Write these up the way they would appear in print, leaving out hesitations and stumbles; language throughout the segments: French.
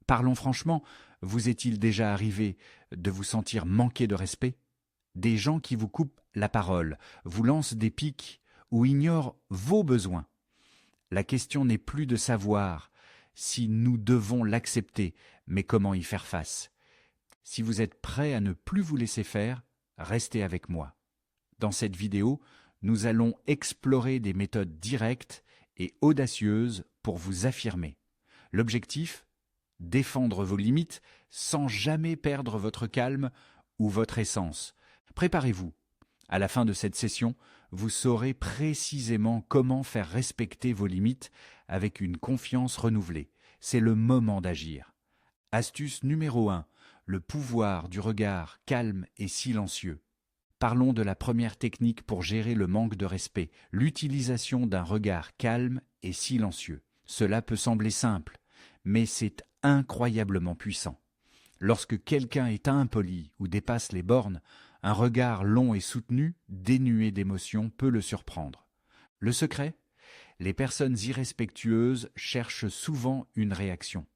Parlons franchement, vous est-il déjà arrivé de vous sentir manqué de respect? Des gens qui vous coupent la parole, vous lancent des piques ou ignorent vos besoins. La question n'est plus de savoir si nous devons l'accepter, mais comment y faire face. Si vous êtes prêt à ne plus vous laisser faire, restez avec moi. Dans cette vidéo, nous allons explorer des méthodes directes et audacieuses pour vous affirmer. L'objectif? Défendre vos limites sans jamais perdre votre calme ou votre essence. Préparez-vous. À la fin de cette session, vous saurez précisément comment faire respecter vos limites avec une confiance renouvelée. C'est le moment d'agir. Astuce numéro 1, le pouvoir du regard calme et silencieux. Parlons de la première technique pour gérer le manque de respect, l'utilisation d'un regard calme et silencieux. Cela peut sembler simple, mais c'est incroyablement puissant. Lorsque quelqu'un est impoli ou dépasse les bornes, un regard long et soutenu, dénué d'émotion, peut le surprendre. Le secret? Les personnes irrespectueuses cherchent souvent une réaction.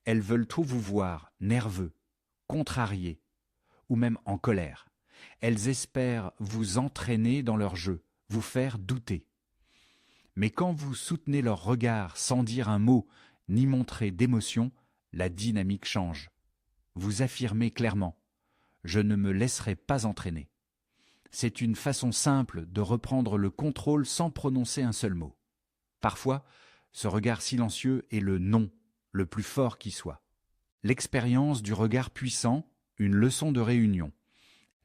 Elles veulent trop vous voir nerveux, contrarié ou même en colère. Elles espèrent vous entraîner dans leur jeu, vous faire douter. Mais quand vous soutenez leur regard sans dire un mot ni montrer d'émotion, la dynamique change. Vous affirmez clairement « Je ne me laisserai pas entraîner ». C'est une façon simple de reprendre le contrôle sans prononcer un seul mot. Parfois, ce regard silencieux est le non le plus fort qui soit. L'expérience du regard puissant, une leçon de réunion.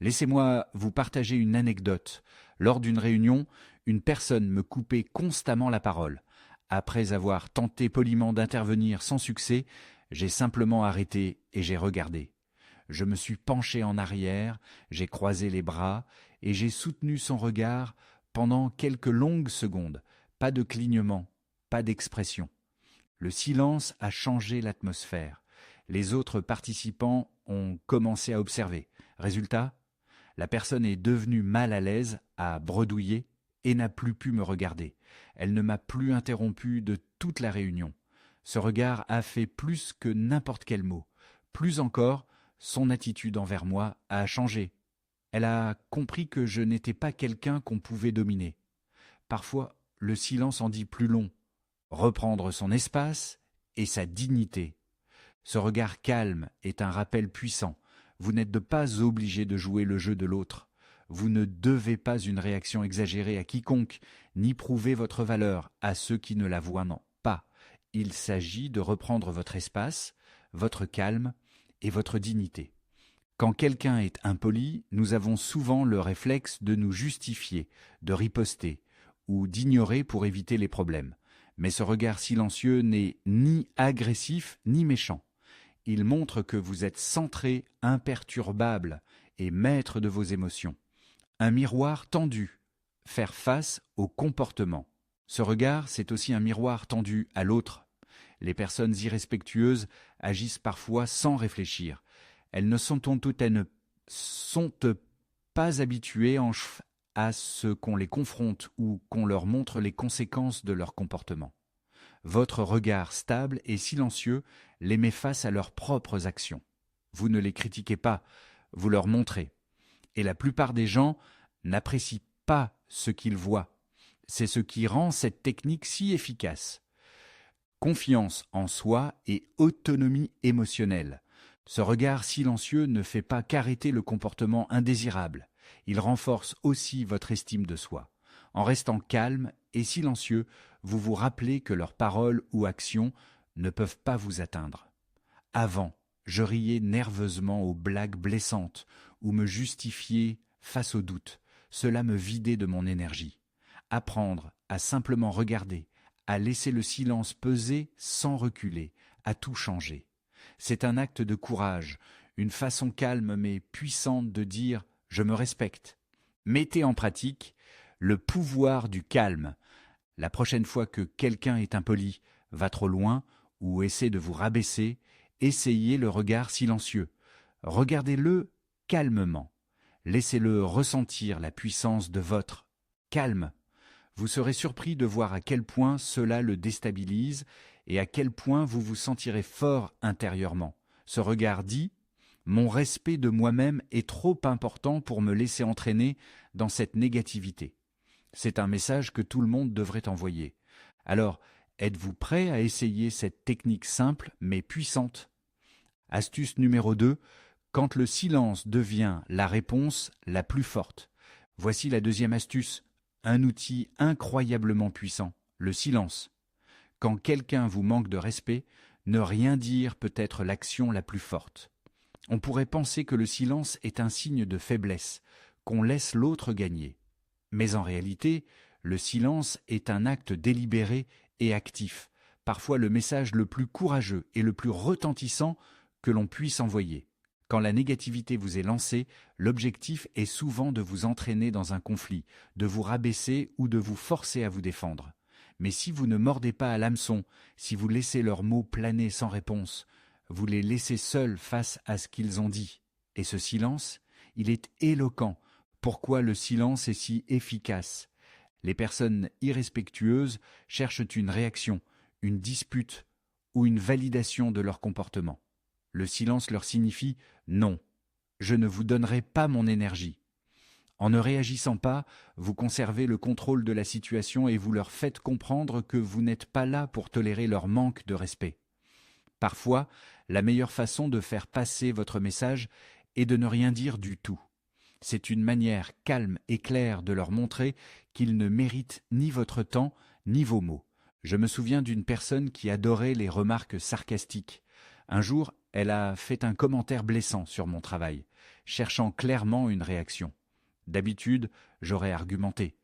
Laissez-moi vous partager une anecdote. Lors d'une réunion, une personne me coupait constamment la parole. Après avoir tenté poliment d'intervenir sans succès, j'ai simplement arrêté et j'ai regardé. Je me suis penché en arrière, j'ai croisé les bras et j'ai soutenu son regard pendant quelques longues secondes. Pas de clignement, pas d'expression. Le silence a changé l'atmosphère. Les autres participants ont commencé à observer. Résultat, la personne est devenue mal à l'aise, a bredouillé et n'a plus pu me regarder. Elle ne m'a plus interrompu de toute la réunion. Ce regard a fait plus que n'importe quel mot. Plus encore, son attitude envers moi a changé. Elle a compris que je n'étais pas quelqu'un qu'on pouvait dominer. Parfois, le silence en dit plus long. Reprendre son espace et sa dignité. Ce regard calme est un rappel puissant. Vous n'êtes pas obligé de jouer le jeu de l'autre. Vous ne devez pas une réaction exagérée à quiconque, ni prouver votre valeur à ceux qui ne la voient pas. Il s'agit de reprendre votre espace, votre calme et votre dignité. Quand quelqu'un est impoli, nous avons souvent le réflexe de nous justifier, de riposter ou d'ignorer pour éviter les problèmes. Mais ce regard silencieux n'est ni agressif ni méchant. Il montre que vous êtes centré, imperturbable et maître de vos émotions. Un miroir tendu, faire face au comportement. Ce regard, c'est aussi un miroir tendu à l'autre. Les personnes irrespectueuses agissent parfois sans réfléchir. Elles ne sont pas habituées à ce qu'on les confronte ou qu'on leur montre les conséquences de leur comportement. Votre regard stable et silencieux les met face à leurs propres actions. Vous ne les critiquez pas, vous leur montrez. Et la plupart des gens n'apprécient pas ce qu'ils voient. C'est ce qui rend cette technique si efficace. Confiance en soi et autonomie émotionnelle. Ce regard silencieux ne fait pas qu'arrêter le comportement indésirable. Il renforce aussi votre estime de soi. En restant calme et silencieux, vous vous rappelez que leurs paroles ou actions ne peuvent pas vous atteindre. Avant, je riais nerveusement aux blagues blessantes ou me justifiais face aux doutes. Cela me vidait de mon énergie. Apprendre à simplement regarder, à laisser le silence peser sans reculer, à tout changer. C'est un acte de courage, une façon calme mais puissante de dire « je me respecte ». Mettez en pratique le pouvoir du calme. La prochaine fois que quelqu'un est impoli, va trop loin ou essaie de vous rabaisser, essayez le regard silencieux. Regardez-le calmement. Laissez-le ressentir la puissance de votre calme. Vous serez surpris de voir à quel point cela le déstabilise et à quel point vous vous sentirez fort intérieurement. Ce regard dit « Mon respect de moi-même est trop important pour me laisser entraîner dans cette négativité ». C'est un message que tout le monde devrait envoyer. Alors, êtes-vous prêt à essayer cette technique simple mais puissante? Astuce numéro 2, quand le silence devient la réponse la plus forte. Voici la deuxième astuce, un outil incroyablement puissant, le silence. Quand quelqu'un vous manque de respect, ne rien dire peut être l'action la plus forte. On pourrait penser que le silence est un signe de faiblesse, qu'on laisse l'autre gagner. Mais en réalité, le silence est un acte délibéré et actif, parfois le message le plus courageux et le plus retentissant que l'on puisse envoyer. Quand la négativité vous est lancée, l'objectif est souvent de vous entraîner dans un conflit, de vous rabaisser ou de vous forcer à vous défendre. Mais si vous ne mordez pas à l'hameçon, si vous laissez leurs mots planer sans réponse, vous les laissez seuls face à ce qu'ils ont dit. Et ce silence, il est éloquent. Pourquoi le silence est si efficace? Les personnes irrespectueuses cherchent une réaction, une dispute ou une validation de leur comportement. Le silence leur signifie « non, je ne vous donnerai pas mon énergie ». En ne réagissant pas, vous conservez le contrôle de la situation et vous leur faites comprendre que vous n'êtes pas là pour tolérer leur manque de respect. Parfois, la meilleure façon de faire passer votre message est de ne rien dire du tout. C'est une manière calme et claire de leur montrer qu'ils ne méritent ni votre temps ni vos mots. Je me souviens d'une personne qui adorait les remarques sarcastiques. Un jour, elle a fait un commentaire blessant sur mon travail, cherchant clairement une réaction. D'habitude, j'aurais argumenté.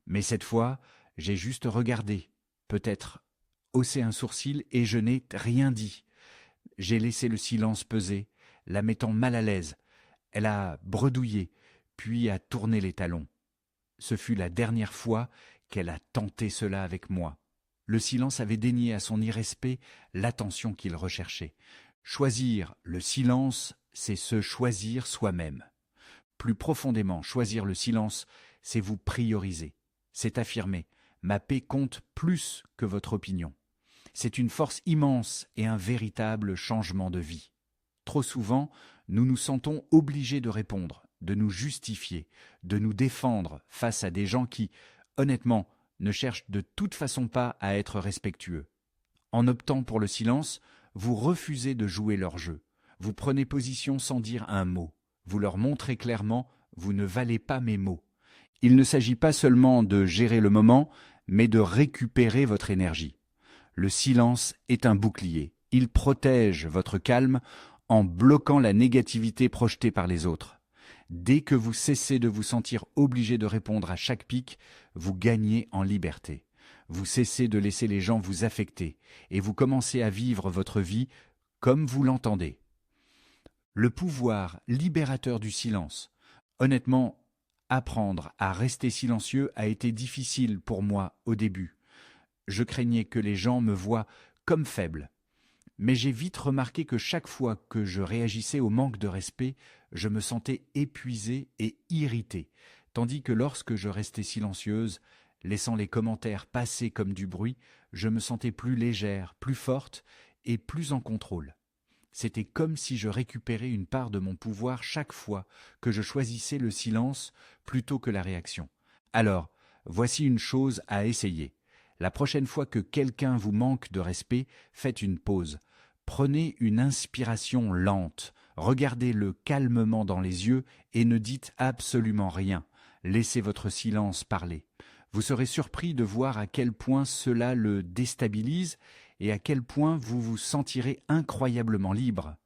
Mais cette fois, j'ai juste regardé, peut-être haussé un sourcil et je n'ai rien dit. J'ai laissé le silence peser, la mettant mal à l'aise. Elle a bredouillé, puis a tourné les talons. Ce fut la dernière fois qu'elle a tenté cela avec moi. Le silence avait dénié à son irrespect l'attention qu'il recherchait. Choisir le silence, c'est se choisir soi-même. Plus profondément, choisir le silence, c'est vous prioriser. C'est affirmer « ma paix compte plus que votre opinion ». C'est une force immense et un véritable changement de vie. Trop souvent, nous nous sentons obligés de répondre, de nous justifier, de nous défendre face à des gens qui, honnêtement, ne cherchent de toute façon pas à être respectueux. En optant pour le silence, vous refusez de jouer leur jeu. Vous prenez position sans dire un mot. Vous leur montrez clairement « vous ne valez pas mes mots ». Il ne s'agit pas seulement de gérer le moment, mais de récupérer votre énergie. Le silence est un bouclier. Il protège votre calme en bloquant la négativité projetée par les autres. Dès que vous cessez de vous sentir obligé de répondre à chaque pic, vous gagnez en liberté. Vous cessez de laisser les gens vous affecter et vous commencez à vivre votre vie comme vous l'entendez. Le pouvoir libérateur du silence. Honnêtement, apprendre à rester silencieux a été difficile pour moi au début. Je craignais que les gens me voient comme faible. Mais j'ai vite remarqué que chaque fois que je réagissais au manque de respect, je me sentais épuisé et irrité, tandis que lorsque je restais silencieuse, laissant les commentaires passer comme du bruit, je me sentais plus légère, plus forte et plus en contrôle. C'était comme si je récupérais une part de mon pouvoir chaque fois que je choisissais le silence plutôt que la réaction. Alors, voici une chose à essayer. La prochaine fois que quelqu'un vous manque de respect, faites une pause. Prenez une inspiration lente, regardez-le calmement dans les yeux et ne dites absolument rien. Laissez votre silence parler. Vous serez surpris de voir à quel point cela le déstabilise et à quel point vous vous sentirez incroyablement libre.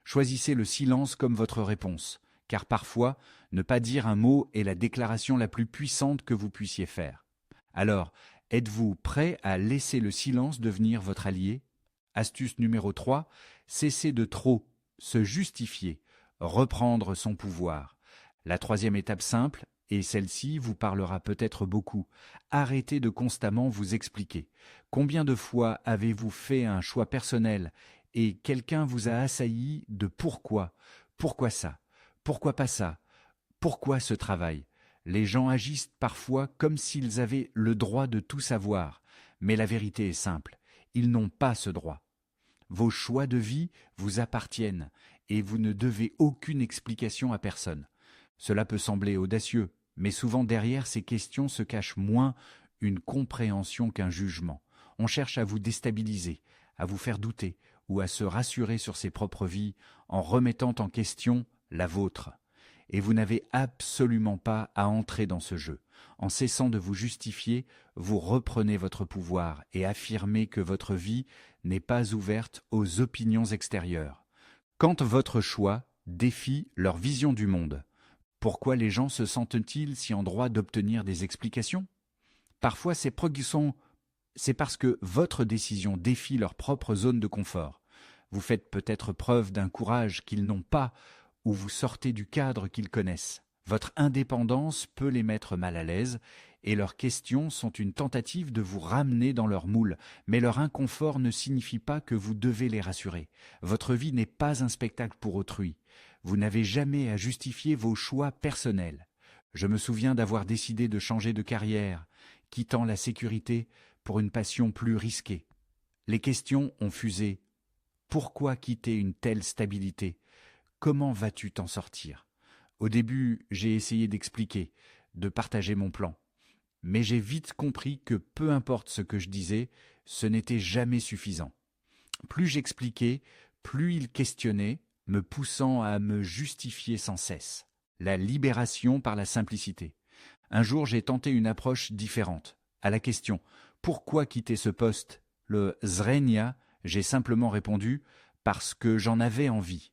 Choisissez le silence comme votre réponse, car parfois, ne pas dire un mot est la déclaration la plus puissante que vous puissiez faire. Alors, êtes-vous prêt à laisser le silence devenir votre allié? Astuce numéro 3, cessez de trop se justifier, reprendre son pouvoir. La troisième étape simple, et celle-ci vous parlera peut-être beaucoup, arrêtez de constamment vous expliquer. Combien de fois avez-vous fait un choix personnel et quelqu'un vous a assailli de pourquoi? Pourquoi ça? Pourquoi pas ça? Pourquoi ce travail? Les gens agissent parfois comme s'ils avaient le droit de tout savoir, mais la vérité est simple. ils n'ont pas ce droit. Vos choix de vie vous appartiennent et vous ne devez aucune explication à personne. Cela peut sembler audacieux, mais souvent derrière ces questions se cache moins une compréhension qu'un jugement. On cherche à vous déstabiliser, à vous faire douter ou à se rassurer sur ses propres vies en remettant en question la vôtre. Et vous n'avez absolument pas à entrer dans ce jeu. En cessant de vous justifier, vous reprenez votre pouvoir et affirmez que votre vie n'est pas ouverte aux opinions extérieures. Quand votre choix défie leur vision du monde, pourquoi les gens se sentent-ils si en droit d'obtenir des explications ? Parfois, c'est parce que votre décision défie leur propre zone de confort. Vous faites peut-être preuve d'un courage qu'ils n'ont pas ou vous sortez du cadre qu'ils connaissent. Votre indépendance peut les mettre mal à l'aise et leurs questions sont une tentative de vous ramener dans leur moule. Mais leur inconfort ne signifie pas que vous devez les rassurer. Votre vie n'est pas un spectacle pour autrui. Vous n'avez jamais à justifier vos choix personnels. Je me souviens d'avoir décidé de changer de carrière, quittant la sécurité pour une passion plus risquée. Les questions ont fusé. Pourquoi quitter une telle stabilité ? Comment vas-tu t'en sortir ? Au début, j'ai essayé d'expliquer, de partager mon plan. Mais j'ai vite compris que peu importe ce que je disais, ce n'était jamais suffisant. Plus j'expliquais, plus ils questionnaient, me poussant à me justifier sans cesse. La libération par la simplicité. Un jour, j'ai tenté une approche différente. À la question « Pourquoi quitter ce poste ?» le Zrenia, j'ai simplement répondu « Parce que j'en avais envie ».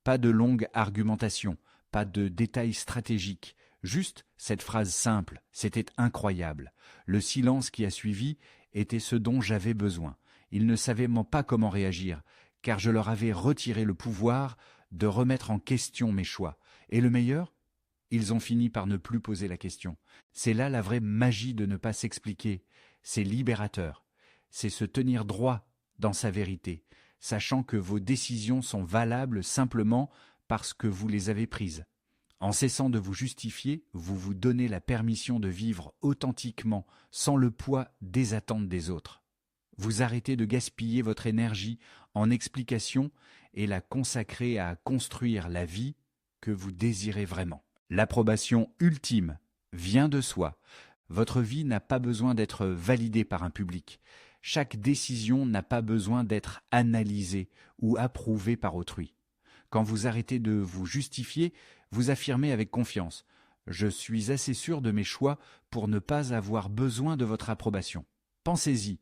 Pas de longue argumentation, pas de détails stratégiques, juste cette phrase simple, c'était incroyable. Le silence qui a suivi était ce dont j'avais besoin. Ils ne savaient pas comment réagir, car je leur avais retiré le pouvoir de remettre en question mes choix. Et le meilleur ? Ils ont fini par ne plus poser la question. C'est là la vraie magie de ne pas s'expliquer. C'est libérateur. C'est se tenir droit dans sa vérité, sachant que vos décisions sont valables simplement parce que vous les avez prises. En cessant de vous justifier, vous vous donnez la permission de vivre authentiquement, sans le poids des attentes des autres. Vous arrêtez de gaspiller votre énergie en explications et la consacrez à construire la vie que vous désirez vraiment. L'approbation ultime vient de soi. Votre vie n'a pas besoin d'être validée par un public. Chaque décision n'a pas besoin d'être analysée ou approuvée par autrui. Quand vous arrêtez de vous justifier, vous affirmez avec confiance « Je suis assez sûr de mes choix pour ne pas avoir besoin de votre approbation ». Pensez-y,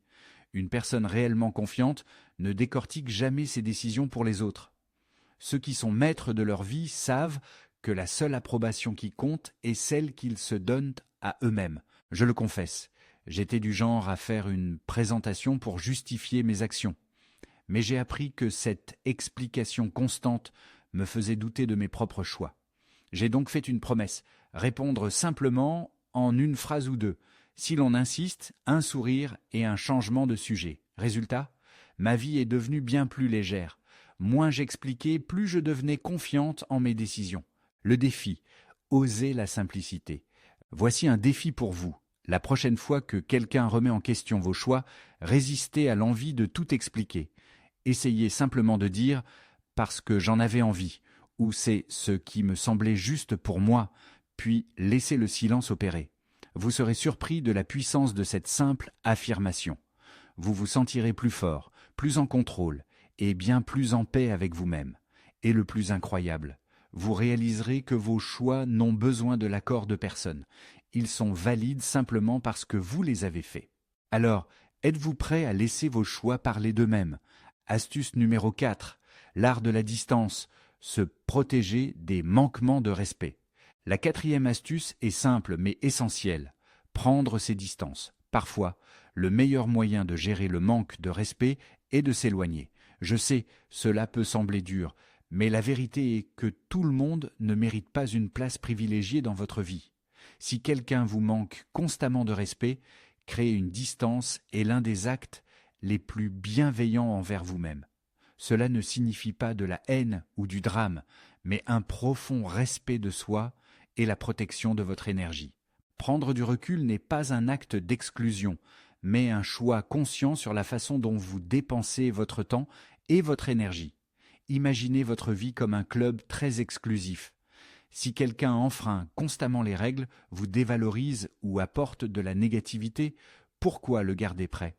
une personne réellement confiante ne décortique jamais ses décisions pour les autres. Ceux qui sont maîtres de leur vie savent que la seule approbation qui compte est celle qu'ils se donnent à eux-mêmes. Je le confesse, j'étais du genre à faire une présentation pour justifier mes actions. Mais j'ai appris que cette explication constante me faisait douter de mes propres choix. J'ai donc fait une promesse, répondre simplement en une phrase ou deux. Si l'on insiste, un sourire et un changement de sujet. Résultat, ma vie est devenue bien plus légère. Moins j'expliquais, plus je devenais confiante en mes décisions. Le défi, oser la simplicité. Voici un défi pour vous. La prochaine fois que quelqu'un remet en question vos choix, résistez à l'envie de tout expliquer. Essayez simplement de dire « parce que j'en avais envie » ou « c'est ce qui me semblait juste pour moi », puis laissez le silence opérer. Vous serez surpris de la puissance de cette simple affirmation. Vous vous sentirez plus fort, plus en contrôle et bien plus en paix avec vous-même. Et le plus incroyable, vous réaliserez que vos choix n'ont besoin de l'accord de personne. Ils sont valides simplement parce que vous les avez faits. Alors, êtes-vous prêt à laisser vos choix parler d'eux-mêmes ? Astuce numéro 4, l'art de la distance, se protéger des manquements de respect. La 4e astuce est simple mais essentielle, prendre ses distances. Parfois, le meilleur moyen de gérer le manque de respect est de s'éloigner. Je sais, cela peut sembler dur, mais la vérité est que tout le monde ne mérite pas une place privilégiée dans votre vie. Si quelqu'un vous manque constamment de respect, créer une distance est l'un des actes les plus bienveillants envers vous-même. Cela ne signifie pas de la haine ou du drame, mais un profond respect de soi et la protection de votre énergie. Prendre du recul n'est pas un acte d'exclusion, mais un choix conscient sur la façon dont vous dépensez votre temps et votre énergie. Imaginez votre vie comme un club très exclusif. Si quelqu'un enfreint constamment les règles, vous dévalorise ou apporte de la négativité, pourquoi le garder prêt ?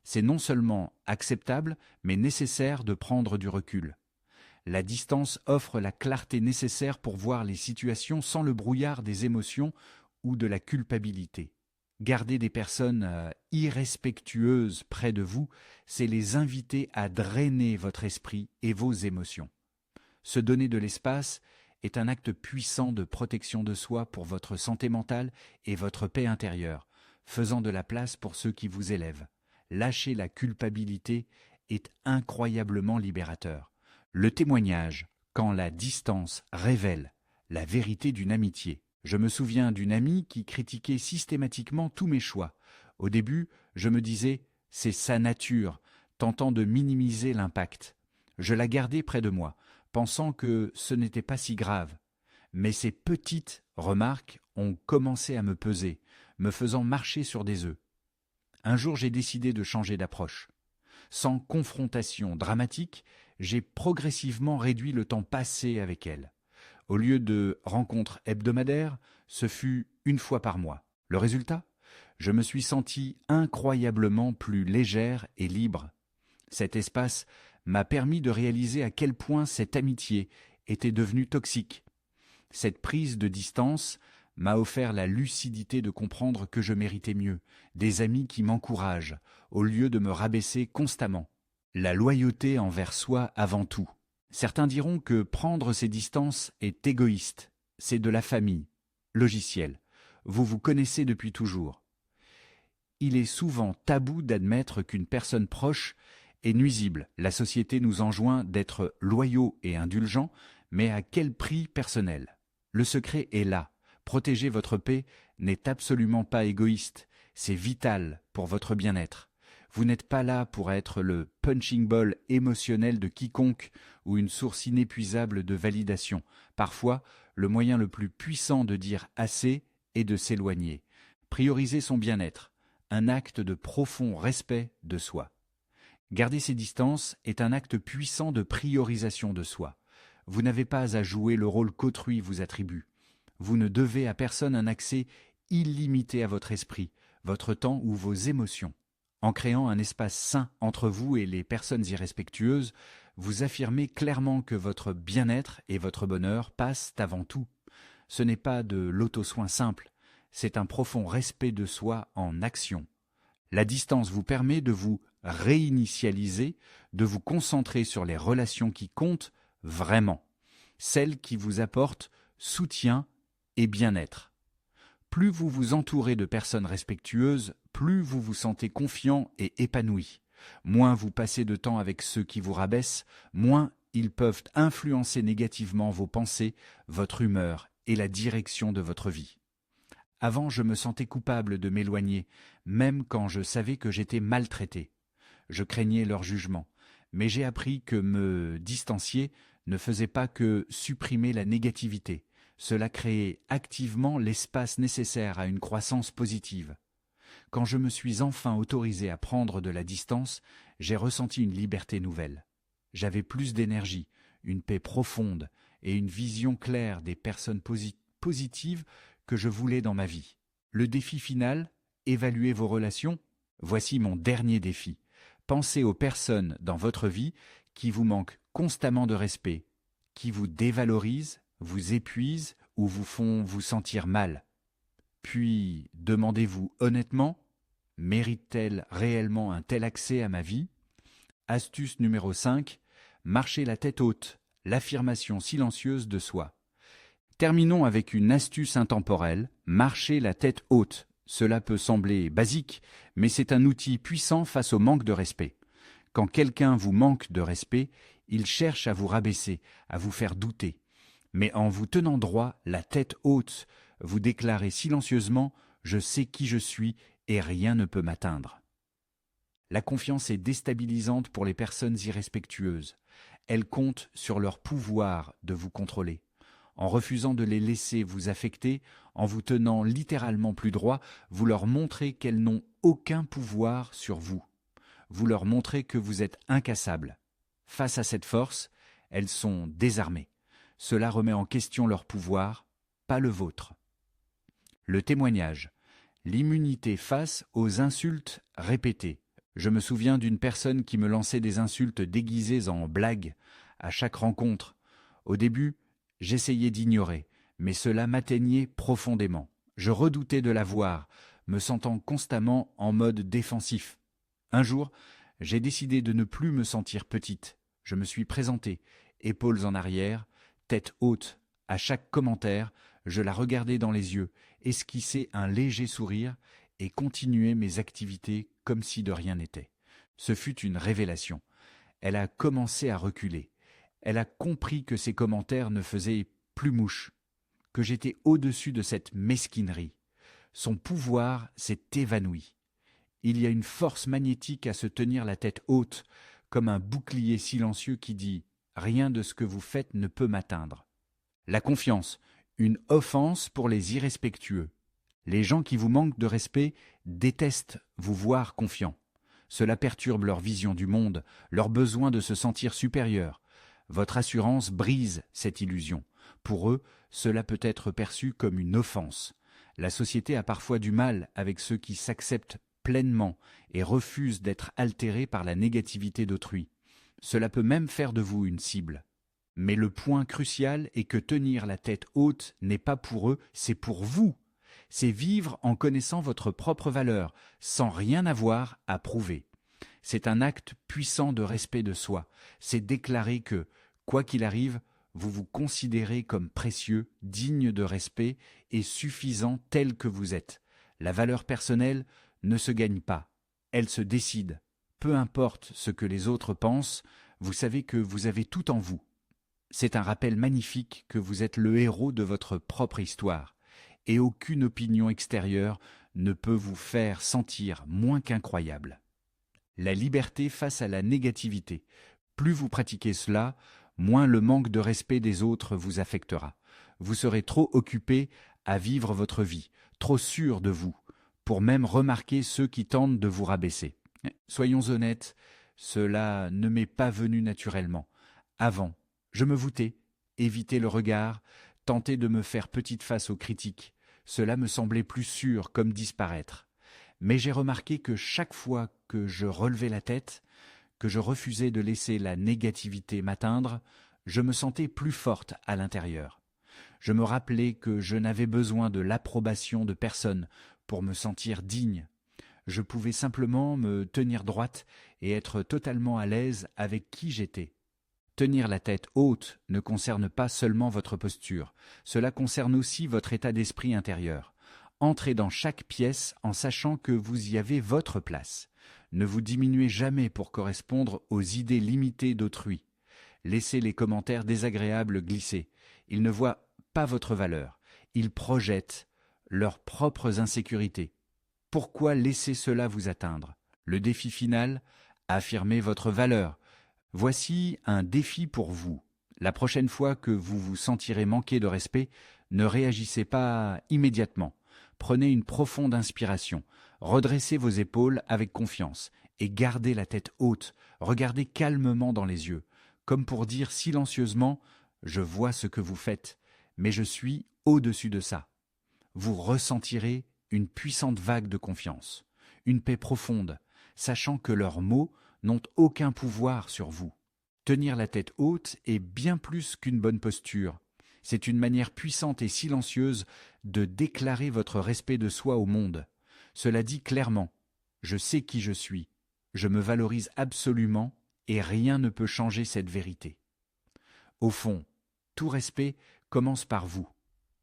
C'est non seulement acceptable, mais nécessaire de prendre du recul. La distance offre la clarté nécessaire pour voir les situations sans le brouillard des émotions ou de la culpabilité. Garder des personnes irrespectueuses près de vous, c'est les inviter à drainer votre esprit et vos émotions. Se donner de l'espace est un acte puissant de protection de soi pour votre santé mentale et votre paix intérieure, faisant de la place pour ceux qui vous élèvent. Lâcher la culpabilité est incroyablement libérateur. Le témoignage, quand la distance révèle la vérité d'une amitié. Je me souviens d'une amie qui critiquait systématiquement tous mes choix. Au début, je me disais « c'est sa nature », tentant de minimiser l'impact. Je la gardais près de moi, pensant que ce n'était pas si grave. Mais ces petites remarques ont commencé à me peser, me faisant marcher sur des œufs. Un jour, j'ai décidé de changer d'approche. Sans confrontation dramatique, j'ai progressivement réduit le temps passé avec elle. Au lieu de rencontres hebdomadaires, ce fut une fois par mois. Le résultat ? Je me suis sentie incroyablement plus légère et libre. Cet espace m'a permis de réaliser à quel point cette amitié était devenue toxique. Cette prise de distance m'a offert la lucidité de comprendre que je méritais mieux, des amis qui m'encouragent, au lieu de me rabaisser constamment. La loyauté envers soi avant tout. Certains diront que prendre ces distances est égoïste. C'est de la famille. Logiciel. Vous vous connaissez depuis toujours. Il est souvent tabou d'admettre qu'une personne proche est nuisible. La société nous enjoint d'être loyaux et indulgents, mais à quel prix personnel ? Le secret est là. Protéger votre paix n'est absolument pas égoïste. C'est vital pour votre bien-être. Vous n'êtes pas là pour être le punching ball émotionnel de quiconque ou une source inépuisable de validation. Parfois, le moyen le plus puissant de dire assez est de s'éloigner. Prioriser son bien-être, un acte de profond respect de soi. Garder ses distances est un acte puissant de priorisation de soi. Vous n'avez pas à jouer le rôle qu'autrui vous attribue. Vous ne devez à personne un accès illimité à votre esprit, votre temps ou vos émotions. En créant un espace sain entre vous et les personnes irrespectueuses, vous affirmez clairement que votre bien-être et votre bonheur passent avant tout. Ce n'est pas de l'auto-soin simple, c'est un profond respect de soi en action. La distance vous permet de vous réinitialiser, de vous concentrer sur les relations qui comptent vraiment, celles qui vous apportent soutien et bien-être. Plus vous vous entourez de personnes respectueuses, plus vous vous sentez confiant et épanoui. Moins vous passez de temps avec ceux qui vous rabaissent, moins ils peuvent influencer négativement vos pensées, votre humeur et la direction de votre vie. Avant, je me sentais coupable de m'éloigner, même quand je savais que j'étais maltraité. Je craignais leur jugement, mais j'ai appris que me distancier ne faisait pas que supprimer la négativité. Cela créait activement l'espace nécessaire à une croissance positive. Quand je me suis enfin autorisé à prendre de la distance, j'ai ressenti une liberté nouvelle. J'avais plus d'énergie, une paix profonde et une vision claire des personnes positives que je voulais dans ma vie. Le défi final, évaluer vos relations. Voici mon dernier défi. Pensez aux personnes dans votre vie qui vous manquent constamment de respect, qui vous dévalorisent, vous épuisent ou vous font vous sentir mal. Puis, demandez-vous honnêtement, mérite-t-elle réellement un tel accès à ma vie ? Astuce numéro 5, marchez la tête haute, l'affirmation silencieuse de soi. Terminons avec une astuce intemporelle, marchez la tête haute. Cela peut sembler basique, mais c'est un outil puissant face au manque de respect. Quand quelqu'un vous manque de respect, il cherche à vous rabaisser, à vous faire douter. Mais en vous tenant droit, la tête haute, vous déclarez silencieusement « Je sais qui je suis et rien ne peut m'atteindre ». La confiance est déstabilisante pour les personnes irrespectueuses. Elles comptent sur leur pouvoir de vous contrôler. En refusant de les laisser vous affecter, en vous tenant littéralement plus droit, vous leur montrez qu'elles n'ont aucun pouvoir sur vous. Vous leur montrez que vous êtes incassable. Face à cette force, elles sont désarmées. Cela remet en question leur pouvoir, pas le vôtre. Le témoignage. L'immunité face aux insultes répétées. Je me souviens d'une personne qui me lançait des insultes déguisées en blagues à chaque rencontre. Au début, j'essayais d'ignorer, mais cela m'atteignait profondément. Je redoutais de la voir, me sentant constamment en mode défensif. Un jour, j'ai décidé de ne plus me sentir petite. Je me suis présentée, épaules en arrière, tête haute. À chaque commentaire, je la regardais dans les yeux, esquissais un léger sourire et continuais mes activités comme si de rien n'était. Ce fut une révélation. Elle a commencé à reculer. Elle a compris que ses commentaires ne faisaient plus mouche, que j'étais au-dessus de cette mesquinerie. Son pouvoir s'est évanoui. Il y a une force magnétique à se tenir la tête haute, comme un bouclier silencieux qui dit « Rien de ce que vous faites ne peut m'atteindre ». La confiance, une offense pour les irrespectueux. Les gens qui vous manquent de respect détestent vous voir confiant. Cela perturbe leur vision du monde, leur besoin de se sentir supérieur. Votre assurance brise cette illusion. Pour eux, cela peut être perçu comme une offense. La société a parfois du mal avec ceux qui s'acceptent pleinement et refusent d'être altérés par la négativité d'autrui. Cela peut même faire de vous une cible. Mais le point crucial est que tenir la tête haute n'est pas pour eux, c'est pour vous. C'est vivre en connaissant votre propre valeur, sans rien avoir à prouver. C'est un acte puissant de respect de soi. C'est déclarer que, quoi qu'il arrive, vous vous considérez comme précieux, digne de respect et suffisant tel que vous êtes. La valeur personnelle ne se gagne pas, elle se décide. Peu importe ce que les autres pensent, vous savez que vous avez tout en vous. C'est un rappel magnifique que vous êtes le héros de votre propre histoire, et aucune opinion extérieure ne peut vous faire sentir moins qu'incroyable. La liberté face à la négativité. Plus vous pratiquez cela, moins le manque de respect des autres vous affectera. Vous serez trop occupé à vivre votre vie, trop sûr de vous, pour même remarquer ceux qui tentent de vous rabaisser. Soyons honnêtes, cela ne m'est pas venu naturellement. Avant, je me voûtais, évitais le regard, tentais de me faire petite face aux critiques. Cela me semblait plus sûr, comme disparaître. Mais j'ai remarqué que chaque fois que je relevais la tête, que je refusais de laisser la négativité m'atteindre, je me sentais plus forte à l'intérieur. Je me rappelais que je n'avais besoin de l'approbation de personne pour me sentir digne. Je pouvais simplement me tenir droite et être totalement à l'aise avec qui j'étais. Tenir la tête haute ne concerne pas seulement votre posture, cela concerne aussi votre état d'esprit intérieur. Entrez dans chaque pièce en sachant que vous y avez votre place. Ne vous diminuez jamais pour correspondre aux idées limitées d'autrui. Laissez les commentaires désagréables glisser. Ils ne voient pas votre valeur. Ils projettent leurs propres insécurités. Pourquoi laisser cela vous atteindre? Le défi final, affirmez votre valeur. Voici un défi pour vous. La prochaine fois que vous vous sentirez manquer de respect, ne réagissez pas immédiatement. Prenez une profonde inspiration, redressez vos épaules avec confiance et gardez la tête haute, regardez calmement dans les yeux, comme pour dire silencieusement « Je vois ce que vous faites, mais je suis au-dessus de ça ». Vous ressentirez une puissante vague de confiance, une paix profonde, sachant que leurs mots n'ont aucun pouvoir sur vous. Tenir la tête haute est bien plus qu'une bonne posture. C'est une manière puissante et silencieuse de déclarer votre respect de soi au monde. Cela dit clairement « Je sais qui je suis, je me valorise absolument et rien ne peut changer cette vérité ». Au fond, tout respect commence par vous.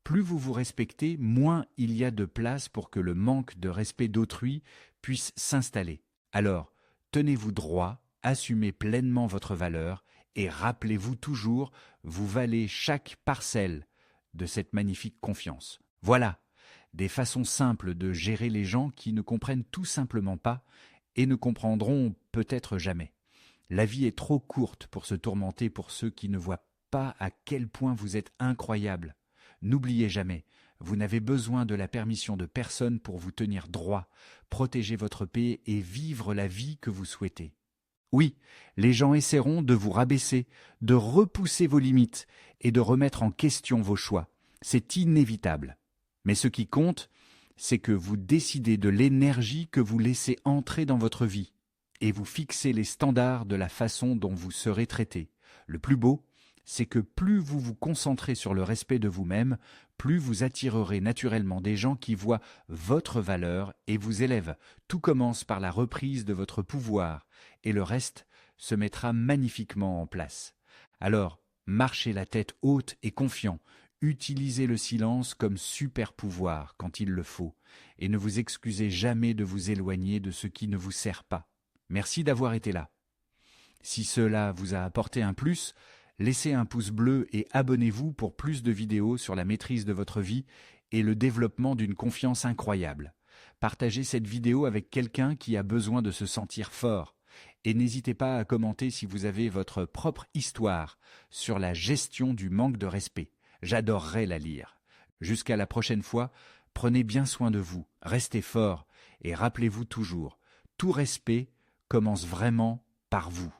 Plus vous vous respectez, moins il y a de place pour que le manque de respect d'autrui puisse s'installer. Alors, tenez-vous droit, assumez pleinement votre valeur et rappelez-vous toujours, vous valez chaque parcelle de cette magnifique confiance. Voilà, des façons simples de gérer les gens qui ne comprennent tout simplement pas et ne comprendront peut-être jamais. La vie est trop courte pour se tourmenter pour ceux qui ne voient pas à quel point vous êtes incroyable. N'oubliez jamais, vous n'avez besoin de la permission de personne pour vous tenir droit, protéger votre paix et vivre la vie que vous souhaitez. Oui, les gens essaieront de vous rabaisser, de repousser vos limites et de remettre en question vos choix. C'est inévitable. Mais ce qui compte, c'est que vous décidez de l'énergie que vous laissez entrer dans votre vie et vous fixez les standards de la façon dont vous serez traité. Le plus beau, c'est que plus vous vous concentrez sur le respect de vous-même, plus vous attirerez naturellement des gens qui voient votre valeur et vous élèvent. Tout commence par la reprise de votre pouvoir et le reste se mettra magnifiquement en place. Alors, marchez la tête haute et confiant, utilisez le silence comme super pouvoir quand il le faut et ne vous excusez jamais de vous éloigner de ce qui ne vous sert pas. Merci d'avoir été là. Si cela vous a apporté un plus, laissez un pouce bleu et abonnez-vous pour plus de vidéos sur la maîtrise de votre vie et le développement d'une confiance incroyable. Partagez cette vidéo avec quelqu'un qui a besoin de se sentir fort. Et n'hésitez pas à commenter si vous avez votre propre histoire sur la gestion du manque de respect. J'adorerais la lire. Jusqu'à la prochaine fois, prenez bien soin de vous, restez fort et rappelez-vous toujours, tout respect commence vraiment par vous.